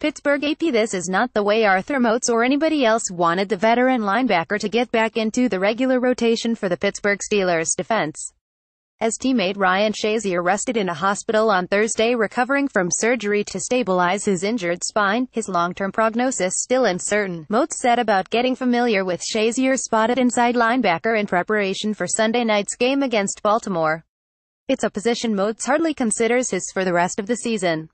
Pittsburgh AP. This is not the way Arthur Moats or anybody else wanted the veteran linebacker to get back into the regular rotation for the Pittsburgh Steelers defense. As teammate Ryan Shazier rested in a hospital on Thursday recovering from surgery to stabilize his injured spine, his long-term prognosis still uncertain, Moats said about getting familiar with Shazier's spotted inside linebacker in preparation for Sunday night's game against Baltimore. It's a position Moats hardly considers his for the rest of the season.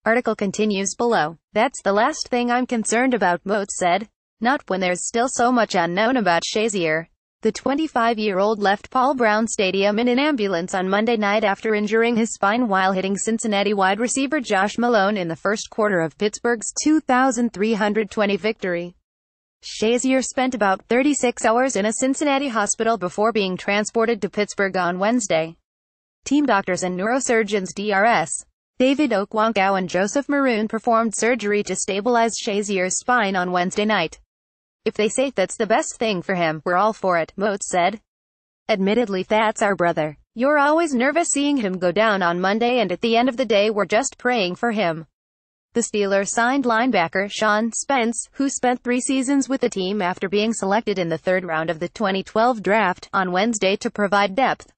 Article continues below. That's the last thing I'm concerned about, Moats said. Not when there's still so much unknown about Shazier. The 25-year-old left Paul Brown Stadium in an ambulance on Monday night after injuring his spine while hitting Cincinnati wide receiver Josh Malone in the first quarter of Pittsburgh's 2,320 victory. Shazier spent about 36 hours in a Cincinnati hospital before being transported to Pittsburgh on Wednesday. Team doctors and neurosurgeons Drs. David Okwonkwo and Joseph Maroon performed surgery to stabilize Shazier's spine on Wednesday night. If they say that's the best thing for him, we're all for it, Moats said. Admittedly, that's our brother. You're always nervous seeing him go down on Monday, and at the end of the day we're just praying for him. The Steelers signed linebacker Sean Spence, who spent 3 seasons with the team after being selected in the 3rd round of the 2012 draft, on Wednesday to provide depth.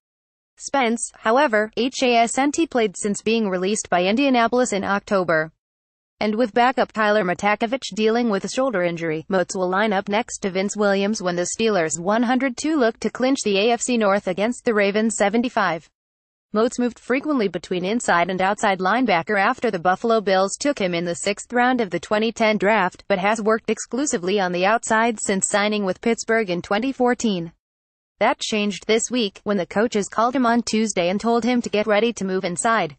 Spence, however, hasn't played since being released by Indianapolis in October. And with backup Tyler Matakovich dealing with a shoulder injury, Moats will line up next to Vince Williams when the Steelers 102 look to clinch the AFC North against the Ravens 75. Moats moved frequently between inside and outside linebacker after the Buffalo Bills took him in the 6th round of the 2010 draft, but has worked exclusively on the outside since signing with Pittsburgh in 2014. That changed this week, when the coaches called him on Tuesday and told him to get ready to move inside.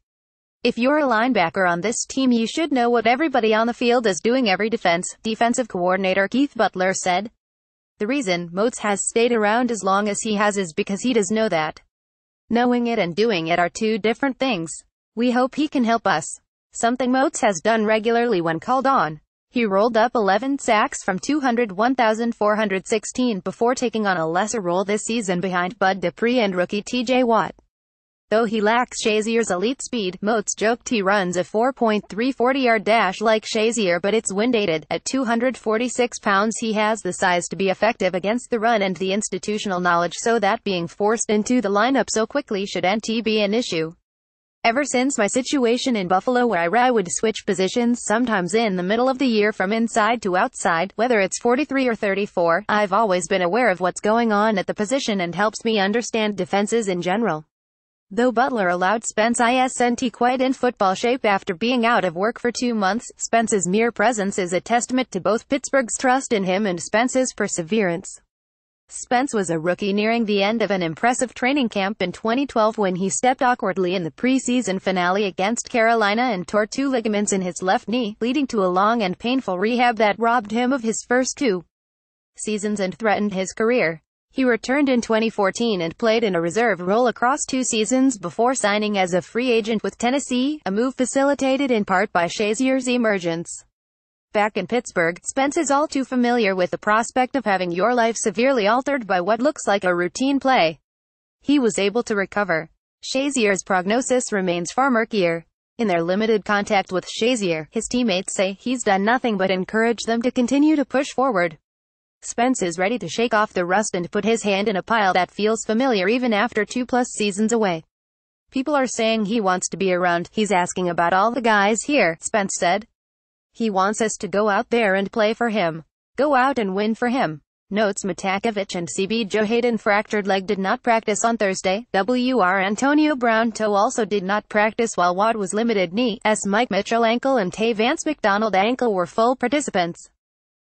If you're a linebacker on this team, you should know what everybody on the field is doing every defensive coordinator Keith Butler said. The reason Moats has stayed around as long as he has is because he does know that knowing it and doing it are 2 different things. We hope he can help us. Something Moats has done regularly when called on. He rolled up 11 sacks from 201,416 before taking on a lesser role this season behind Bud Dupree and rookie TJ Watt. Though he lacks Shazier's elite speed, Moats joked he runs a 4.3 40-yard dash like Shazier, but it's wind-aided. At 246 pounds he has the size to be effective against the run and the institutional knowledge so that being forced into the lineup so quickly shouldn't be an issue. Ever since my situation in Buffalo where I would switch positions sometimes in the middle of the year from inside to outside, whether it's 43 or 34, I've always been aware of what's going on at the position and helps me understand defenses in general. Though Butler allowed Spence isn't quite in football shape after being out of work for 2 months, Spence's mere presence is a testament to both Pittsburgh's trust in him and Spence's perseverance. Spence was a rookie nearing the end of an impressive training camp in 2012 when he stepped awkwardly in the preseason finale against Carolina and tore 2 ligaments in his left knee, leading to a long and painful rehab that robbed him of his first 2 seasons and threatened his career. He returned in 2014 and played in a reserve role across 2 seasons before signing as a free agent with Tennessee, a move facilitated in part by Shazier's emergence. Back in Pittsburgh, Spence is all too familiar with the prospect of having your life severely altered by what looks like a routine play. He was able to recover. Shazier's prognosis remains far murkier. In their limited contact with Shazier, his teammates say he's done nothing but encourage them to continue to push forward. Spence is ready to shake off the rust and put his hand in a pile that feels familiar even after 2+ seasons away. People are saying he wants to be around. He's asking about all the guys here, Spence said. He wants us to go out there and play for him. Go out and win for him. Notes: Matakovich and CB Joe Hayden fractured leg did not practice on Thursday. WR Antonio Brown toe also did not practice while Watt was limited knee. Mike Mitchell ankle and Tay Vance McDonald ankle were full participants.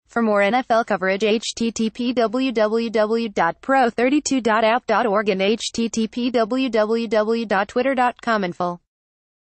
For more NFL coverage, http www.pro32.app.org and http www.twitter.com info.